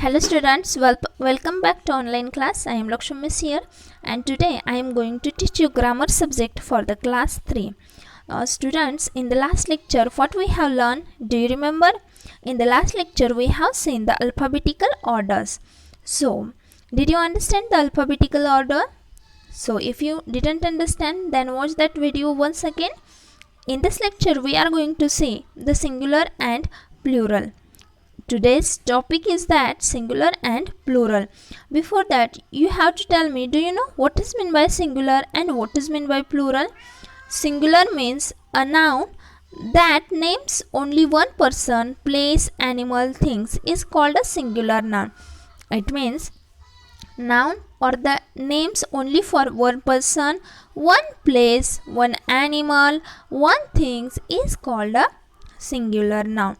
Hello students, welcome back to online class. I am Lakshmi Miss here, and today I am going to teach you grammar subject for the class 3. Students, in the last lecture what we have learned, do you remember? In the last lecture we have seen the alphabetical orders. So, did you understand the alphabetical order? So, if you didn't understand, then watch that video once again. In this lecture we are going to see the singular and plural. Today's topic is that singular and plural. Before that, you have to tell me, do you know what is meant by singular and what is meant by plural? Singular means a noun that names only one person, place, animal, things is called a singular noun. It means noun or the names only for one person, one place, one animal, one things is called a singular noun.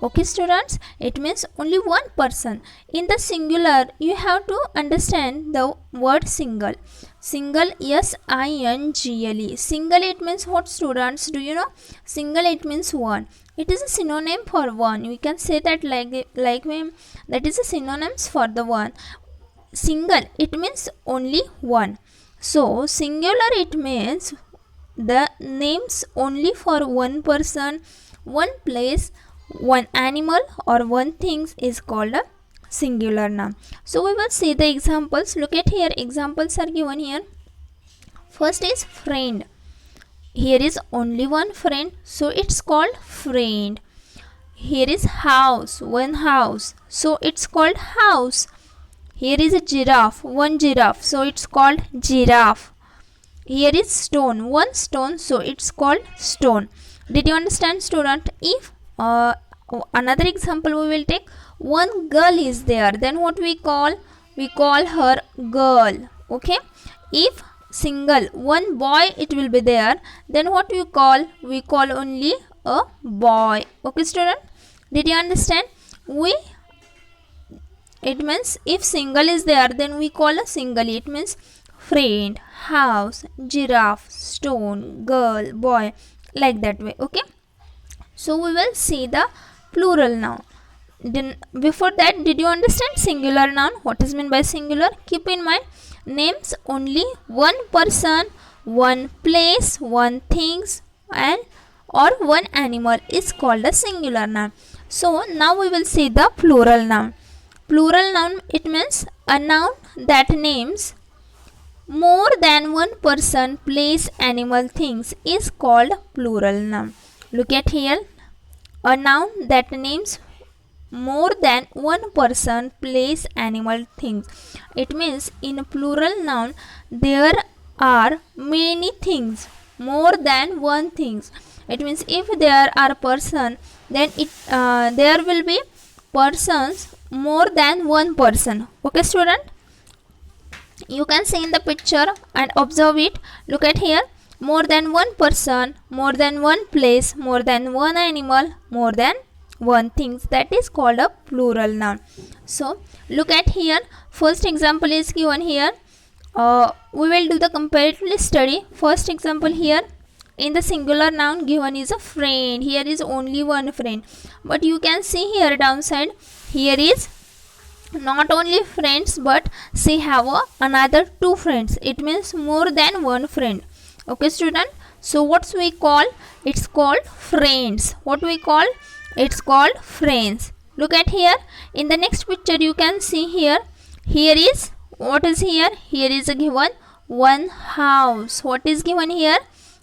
Okay students, it means only one person. In the singular, you have to understand the word single. Single, S-I-N-G-L-E. Single, it means what students? Do you know? Single, it means one. It is a synonym for one. We can say that that is a synonyms for the one. Single, it means only one. So, singular, it means the names only for one person, one place, one animal or one thing is called a singular noun. So we will see the examples. Look at here, examples are given here. First is friend. Here is only one friend, so it's called friend. Here is house, one house, so it's called house. Here is a giraffe, one giraffe, so it's called giraffe. Here is stone, one stone, so it's called stone. Did you understand student? If another example we will take, one girl is there, then what we call her girl. Okay, if single, one boy it will be there, then what we call only a boy. Okay student, did you understand? It means if single is there, then we call a single. It means friend, house, giraffe, stone, girl, boy, like that way. Okay, so we will see the plural noun. Then before that, did you understand singular noun? What is meant by singular? Keep in mind, names only one person, one place, one things, and or one animal is called a singular noun. So now we will see the plural noun. Plural noun, it means a noun that names more than one person, place, animal, things is called plural noun. Look at here, a noun that names more than one person, place, animal, things. It means in a plural noun there are many things, more than one things. It means if there are person, then there will be persons more than one person. Okay student, you can see in the picture and observe it. Look at here, more than one person, more than one place, more than one animal, more than one thing, that is called a plural noun. So look at here, first example is given here. We will do the comparative study. First example here, in the singular noun given is a friend. Here is only one friend, but you can see here downside, here is not only friends but she have another two friends. It means more than one friend. Okay student, so what we call, it's called friends. What we call, it's called friends. Look at here, in the next picture you can see here, here is what is here, here is given one house. What is given here?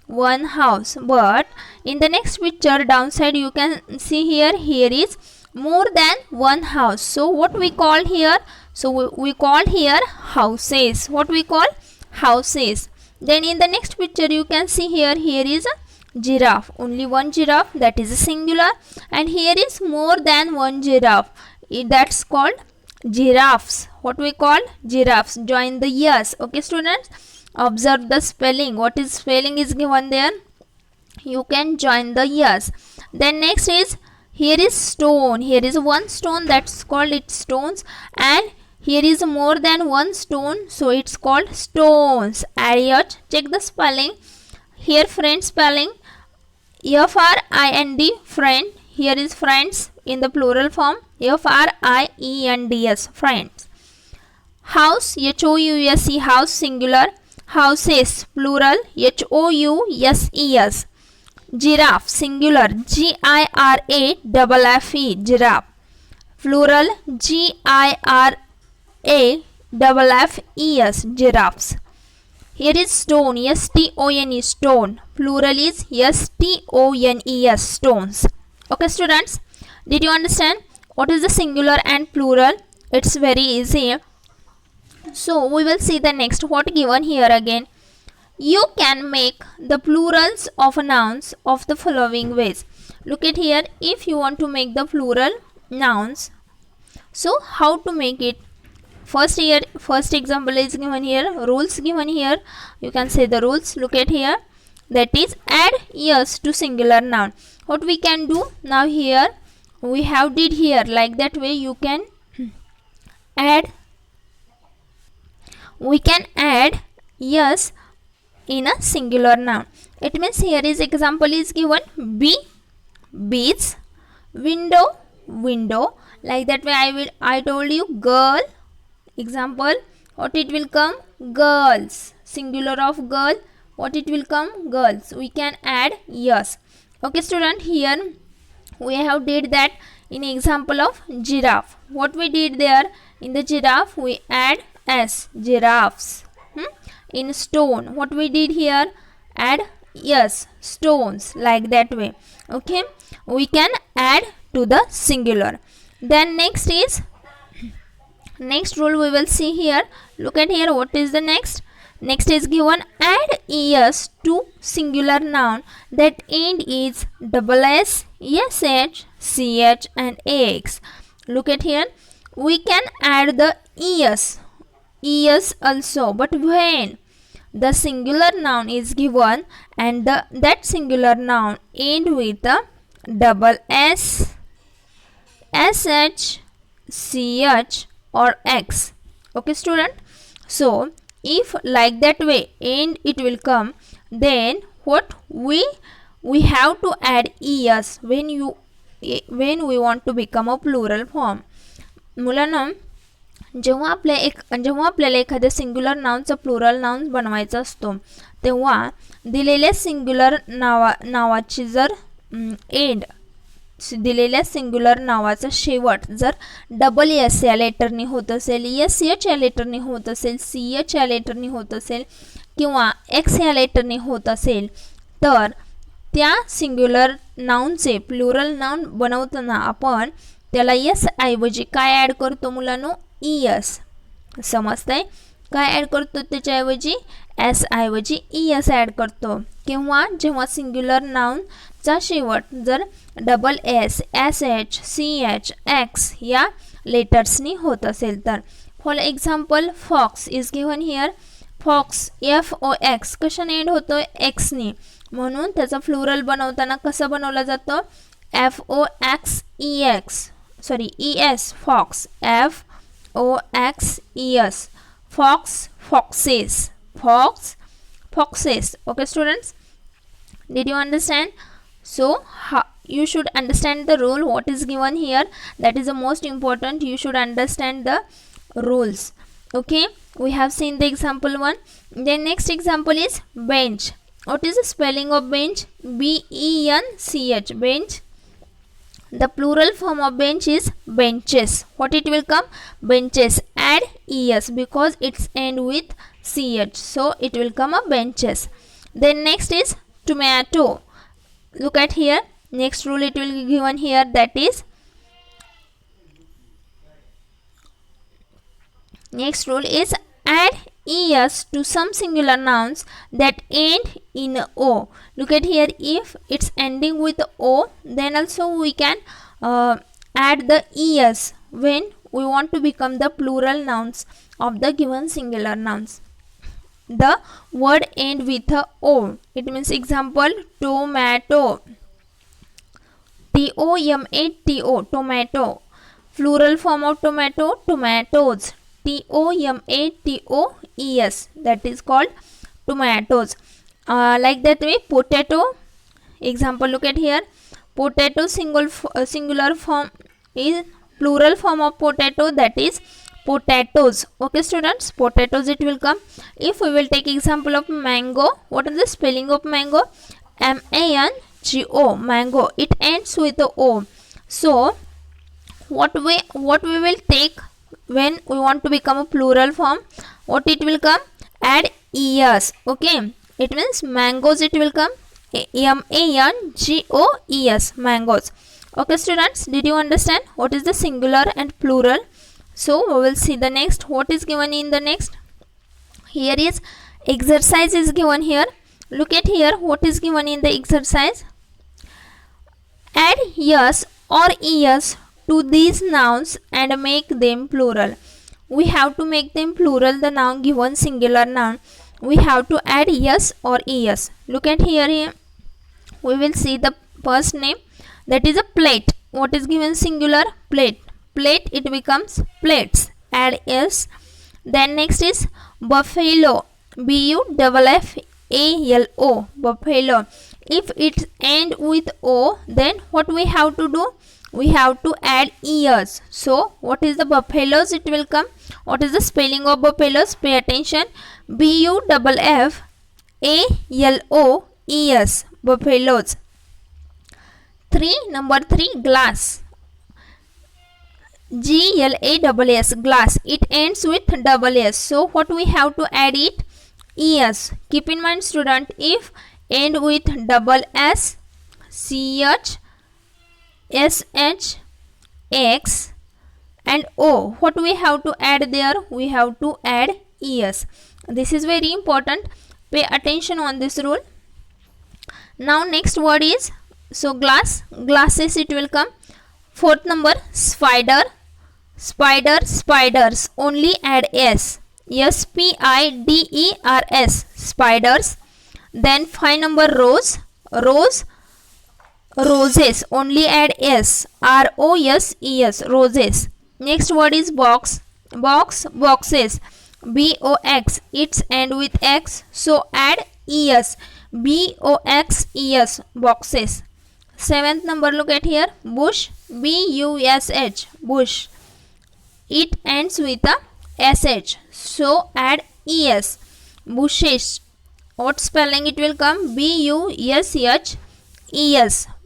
One house. But in the next picture downside you can see here, here is more than one house. So what we call here? So we call here houses. What we call? Houses. Then in the next picture you can see here, here is a giraffe, only one giraffe, that is a singular, and here is more than one giraffe, that's called giraffes. What we call? Giraffes. Join the yes. Okay students, observe the spelling. What is spelling is given there, you can join the yes. Then next is, here is stone. Here is one stone, that's called it stones, and here is more than one stone, so it's called stones. Ariot, check the spelling. Here friend spelling, F-R-I-N-D, friend. Here is friends in the plural form. Friends. Friends. House, House, house singular. Houses plural, Houses. Giraffe singular, Giraffe. Giraffe plural, Giraffes. Giraffes. Here is stone, Stone. Stone plural is Stones. Stones. Okay students, did you understand what is the singular and plural? It's very easy. So we will see the next what given here again. You can make the plurals of nouns of the following ways. Look at here, if you want to make the plural nouns, so how to make it? First example is given here, rules given here. You can say the rules. Look at here, that is add yes to singular noun. What we can do now here, we have did here, like that way you can add, we can add yes in a singular noun. It means here is example is given, beach, window, like that way I told you girl. Example, what it will come? Girls. Singular of girl, what it will come? Girls. We can add yes. Okay student, here we have did that in example of giraffe. What we did there, in the giraffe we add s, giraffes. In stone, what we did here, add yes, stones, like that way. Okay, we can add to the singular. Then next rule we will see here. Look at here, what is the next is given, add es to singular noun that end is double s, sh, ch and ax. Look at here, we can add the es also, but when the singular noun is given and that singular noun end with a double s, sh, ch or x. Okay student, so if like that way and it will come, then what we have to add es when we want to become a plural form. मुलांना जेव्हा आपल्याला एखाद्या singular नाउनचा plural noun बनवायचा असतो, तेव्हा दिलेल्या singular नावाची जर एंड, दिलेल्या सिंग्युलर नावाचा शेवट जर डबल एस या लेटरने होत असेल, एस एच या लेटरने होत असेल, सी एच या लेटरने होत असेल किंवा एक्स या लेटरने होत असेल, तर त्या सिंग्युलर नाउनचे प्लुरल नाउन बनवताना आपण त्याला एस ऐवजी काय ॲड करतो मुलांनो, ईएस. समजतंय? काय ॲड करतो त्याच्याऐवजी, एस ऐवजी ईएस ॲड करतो. किंवा जेव्हा सिंग्युलर नाउनचा शेवट जर double S, S H, C H, X या लेटर्सनी होत असेल तर. For example fox is given here. Fox F O X कशाने एंड होतो, एक्सनी, म्हणून त्याचा फ्लुरल बनवताना कसं बनवला जातो, F O X E X, sorry E S, fox, F O X E S, fox, foxes, foxes. Okay students, did you understand? So you should understand the rule what is given here, that is the most important. You should understand the rules. Okay, we have seen the example one. Then next example is bench. What is the spelling of bench? B-E-N-C-H, bench. The plural form of bench is benches. What it will come, benches. Add es because it's end with ch, so it will come a benches. Then next is tomato. Look at here, next rule it will be given here, that is next rule is add es to some singular nouns that end in o. Look at here, if it's ending with o, then also we can add the es when we want to become the plural nouns of the given singular nouns. The word end with a o. It means example, tomato, T-O-M-A-T-O, tomato. Plural form of tomato, tomatoes, T-O-M-A-T-O-E-S, that is called tomatoes. Like that way, potato. Example, look at here, potato singular form is plural form of potato, that is potatoes. Okay students, potatoes it will come. If we will take example of mango, what is the spelling of mango? mango, mango. It ends with the o. So what we will take when we want to become a plural form, what it will come? Add es. Okay, it means mangoes it will come mangoes, mangoes. Okay students, did you understand what is the singular and plural? So we will see the next, what is given in the next. Here is exercise is given here. Look at here, what is given in the exercise. Add yes or es to these nouns and make them plural. We have to make them plural, the noun given singular noun. We have to add yes or es. Look at here, we will see the first name, that is a plate. What is given singular? Plate. Plate it becomes plates. Add yes. Then next is buffalo. buffalo, buffalo. If it end with o, then what we have to do? We have to add es. So what is the buffaloes it will come? What is the spelling of buffaloes? Pay attention. buffaloes, buffaloes. Number 3, glass. glass, glass. It ends with double s. So what we have to add it? Es. Keep in mind student, if end with double s, ch, sh, x and o, what we have to add there? We have to add es. This is very important. Pay attention on this rule. Now next word is, so glass, glasses it will come. Fourth number, spider, spider, spiders. Only add s. spiders, spiders. Then 5 number, rose, rose, roses. Only add s. roses, roses. Next word is box, box, boxes. box, it's end with x, so add es. boxes, boxes. 7th number, look at here, bush, bush, bush. It ends with a sh, so add es. Bushes, what spelling it will come? bushes,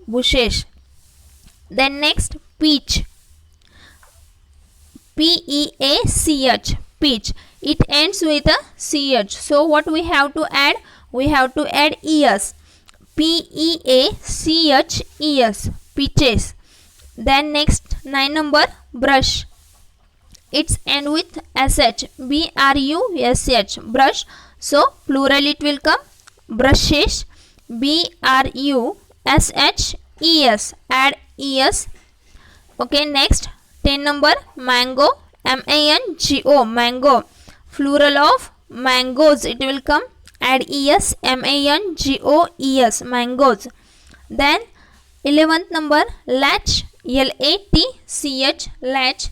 bushes. Then next, peach, peach, peach. It ends with a ch, so what we have to add? We have to add es. peaches, peaches. Then next, 9 number, brush. It's end with sh, brush, brush. So plural it will come, brushes, brushes. Add es. Okay, next, 10 number, mango, mango, mango. Plural of mangoes it will come, add es, mangos, mangoes. Then 11th number, latch, latch, latch.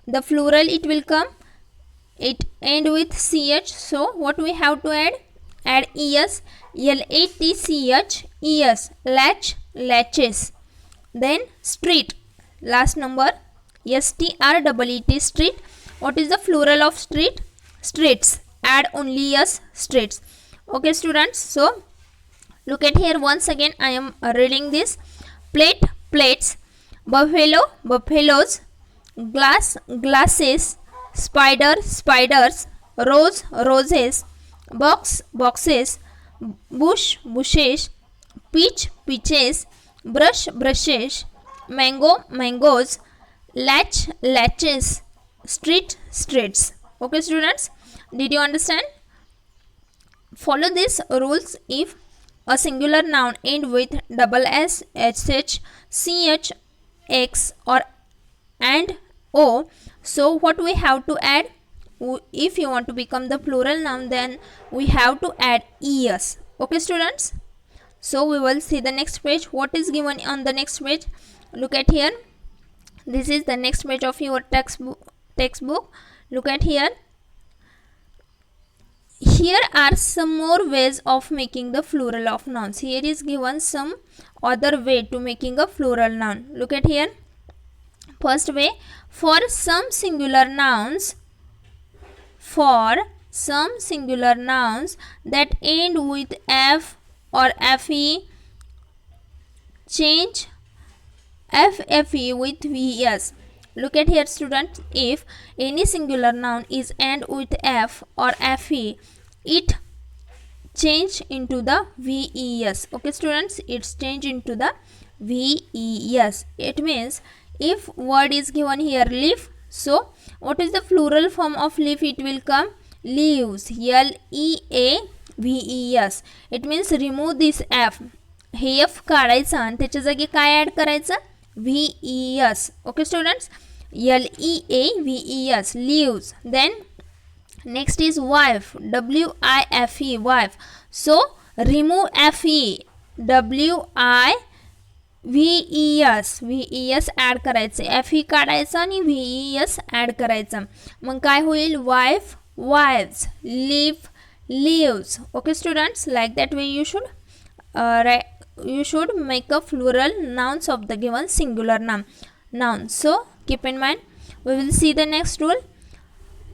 The plural it will come, it end with ch, so what we have to add? Add es, latch, latch, latches. Then street, last number, street, street. What is the plural of street? Streets. Add only s, streets. Okay students, so look at here once again, I am reading this. Plate, plates. Buffalo, buffaloes. Glass, glasses. Spider, spiders. Rose, roses. Box, boxes. Bush, bushes. Peach, peaches. Brush, brushes. Mango, mangoes. Latch, latches. Street, streets. Okay students, did you understand? Follow these rules. If a singular noun end with double s, sh, ch, x or and o, so what we have to add? If you want to become the plural noun, then we have to add es. Okay students, so we will see the next page. What is given on the next page? Look at here, this is the next page of your textbook. Look at here. Here are some more ways of making the plural of nouns. Here is given some other way to making a plural noun. Look at here. First way, for some singular nouns that end with f or fe, change ffe with ves. Look at here students, if any singular noun is end with f or fe, it change into the ves. Okay students, it's change into the ves. It means if word is given here leaf, so what is the plural form of leaf? It will come leaves, leaves. It means remove this f, हे F काढायचा आणि त्याच्या जागी काय add करायचं, ves. Okay students, leaves, leaves. Then next is wife, wife, wife. So remove fe, ves add करायचं, fe काढायचं आणि ves ॲड करायचं. मग काय होईल, wife, wives, leaf, leaves. Okay students, like that way you should make a plural nouns of the given singular noun. So keep in mind. We will see the next rule.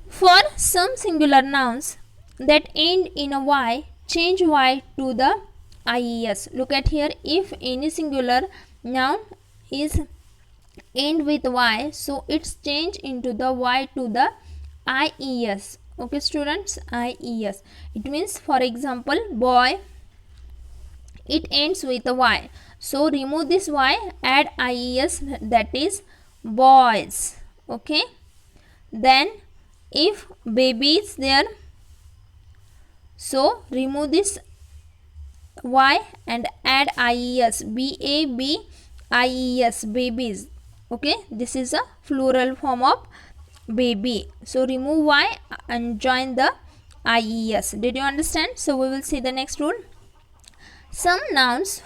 For some singular nouns that end in a y, change y to the ies. Look at here, if any singular noun is end with y, so it's change into the y to the ies. Okay students, ies. It means, for example, boy, it ends with a y, so remove this y, add ies, that is boys. Okay, then if baby is there, so remove this y and add ies, babies, babies. Okay, this is a plural form of baby, so remove y and join the ies. Did you understand? So we will see the next rule. Some nouns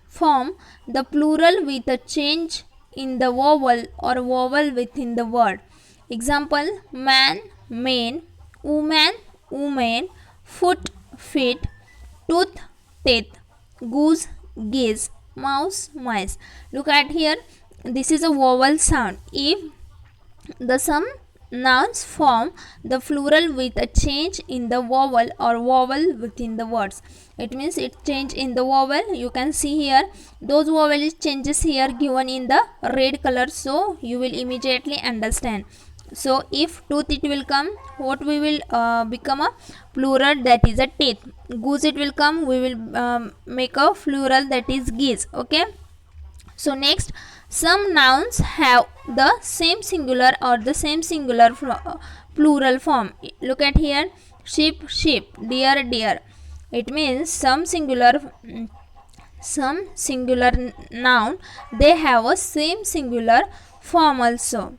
form the plural with a change in the vowel or vowel within the word. Example, man, man, woman, woman, foot, feet, tooth, teeth, goose, geese, mouse, mice. Look at here, this is a vowel sound. If the some nouns form the plural with a change in the vowel or vowel within the words, it means it change in the vowel. You can see here those vowel changes here given in the red color, so you will immediately understand. So if tooth, it will come, what we will become a plural, that is a teeth. Goose, it will come, we will make a plural, that is geese. Okay, so next, some nouns have the same singular or the same singular plural form. Look at here, sheep, sheep, deer, deer. It means some singular noun, they have a same singular form also.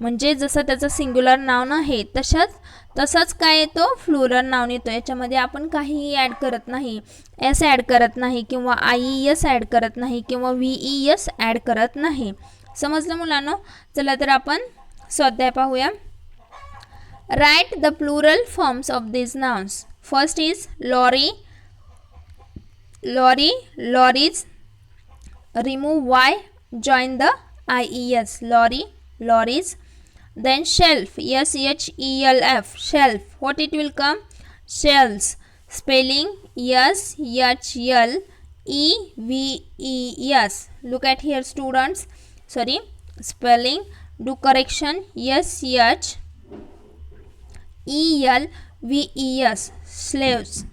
म्हणजे जसं त्याचं singular noun आहे तसंच काय येतो, plural noun येतो. याच्यामध्ये आपण काहीही ॲड करत नाही, एस ॲड करत नाही किंवा आयईएस ॲड करत नाही किंवा व्हीईएस ॲड करत नाही. समजलं मुलांनो? चला तर आपण स्वाध्याय पाहूया. Write the plural forms of these nouns. First is lorry, lorries. Remove y, join the ies, lorry, lorries. Then shelf, shelf, shelf. What it will come? Shells. Spelling shelves. Look at here students. Sorry, spelling. Do correction. shelves. Slaves.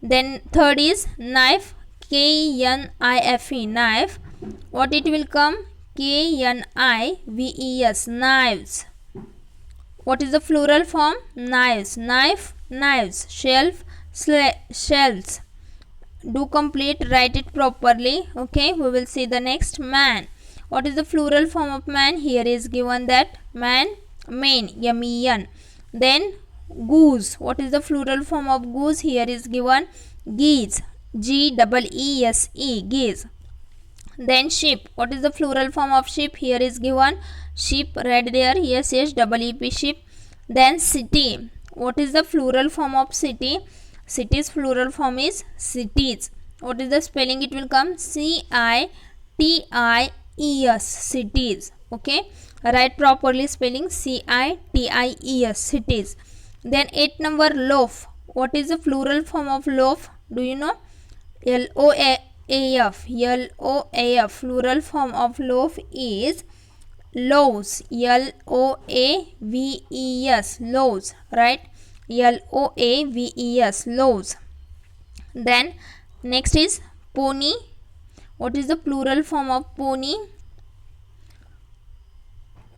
Then third is knife, knife, knife. What it will come? knives, knives. What is the plural form? Knives, knife, knives. Shelf, shells. Do complete, write it properly. Okay, we will see the next. Man. What is the plural form of man? Here is given that man, men, men. Then goose. What is the plural form of goose? Here is given geese, geese, geese. Then sheep. What is the plural form of sheep? Here is given sheep, right there, sheep, sheep. Then city. What is the plural form of city? City's plural form is cities. What is the spelling? It will come cities, cities. Okay, write properly spelling CITIES, cities. Then 8 number, loaf. What is the plural form of loaf? Do you know? LOAF. LOAF. Plural form of loaf is loaves. LOAVES. Loaves. Right? LOAVES. Loaves. Then next is pony. What is the plural form of pony?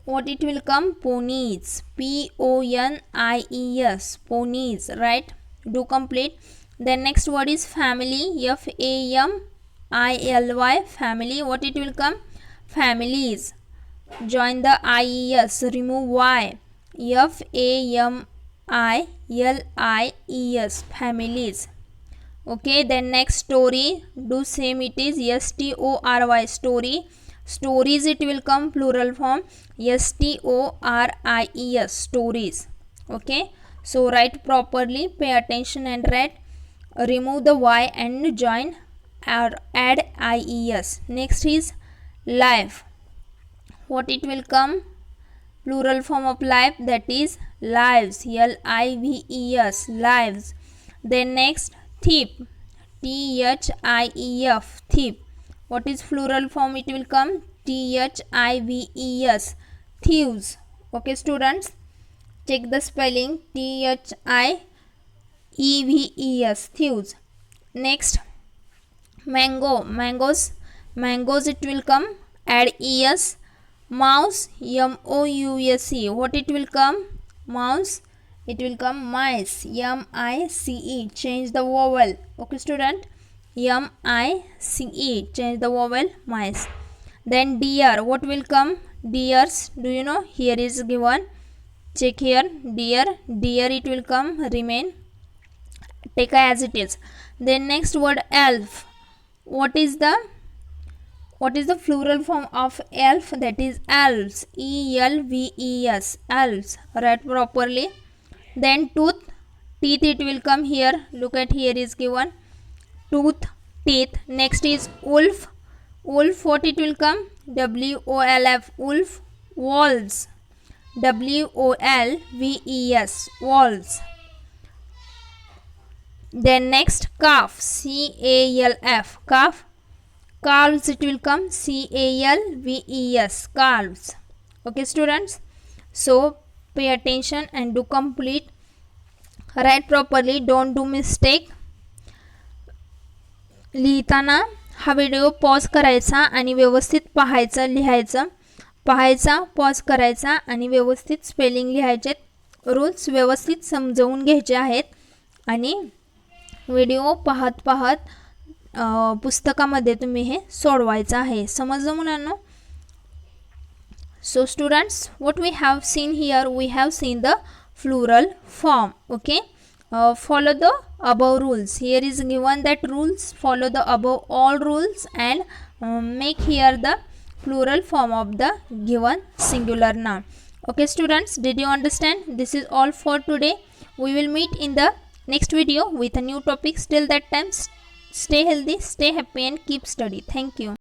What it will come? Ponies. PONIES. Ponies. Right? Do complete. Then next word is family. FAMILY. Family. What it will come? Families. Join the IES. Remove Y. FAMILIES. Families. Okay, then next story. Do same, it is STORY. Story. Stories it will come plural form STORIES. Stories. Okay, so write properly, pay attention and write. Remove the Y and join or add IES. Next is life. What it will come? Plural form of life, that is lives. LIVES. Lives. Then next thief. THIEF. Thief. What is plural form? It will come THIVES. Thieves. Okay students, check the spelling. THIEVES. Thieves. Next mango. Mangoes it will come, add ES. Mouse. MOUSE. What it will come? Mouse. It will come mice. MICE. Change the vowel. Okay student, MICE. Change the vowel. Mice. Then deer. What will come? Deers. Do you know? Here is given. Check here. Deer. Deer it will come. Remain. Take as it is. Then next word elf. What is the plural form of elf? That is elves. ELVES. Elves. Write properly. Then tooth. Teeth it will come here. Look at, here is given. Tooth. Teeth. Next is wolf. Wolf. What it will come? WOLF. Wolf. Walls. WOLVES. Walls. Then next calf. CALF. Calf. Calves it will come. CALVES. Calves. Okay students, so pay attention and do complete. Write properly, don't do mistake. लिहिताना हा video pause करायचा आणि व्यवस्थित पाहायचा, लिहायचं. पाहायचा, pause करायचा आणि व्यवस्थित स्पेलिंग लिहायचे. रूल्स व्यवस्थित समजवून घ्यायचे आहेत आणि व्हिडिओ पाहत पुस्तकामध्ये तुम्ही हे सोडवायचं आहे. समजलं मुलांनो? So students, what we have seen here, we have seen the plural form. Okay, follow the above rules. Here is given that rules, follow the above all rules and make here the plural form of the given singular noun. Okay students, did you understand? This is all for today. We will meet in the next video with a new topic. Till that time, stay healthy, stay happy and keep study. Thank you.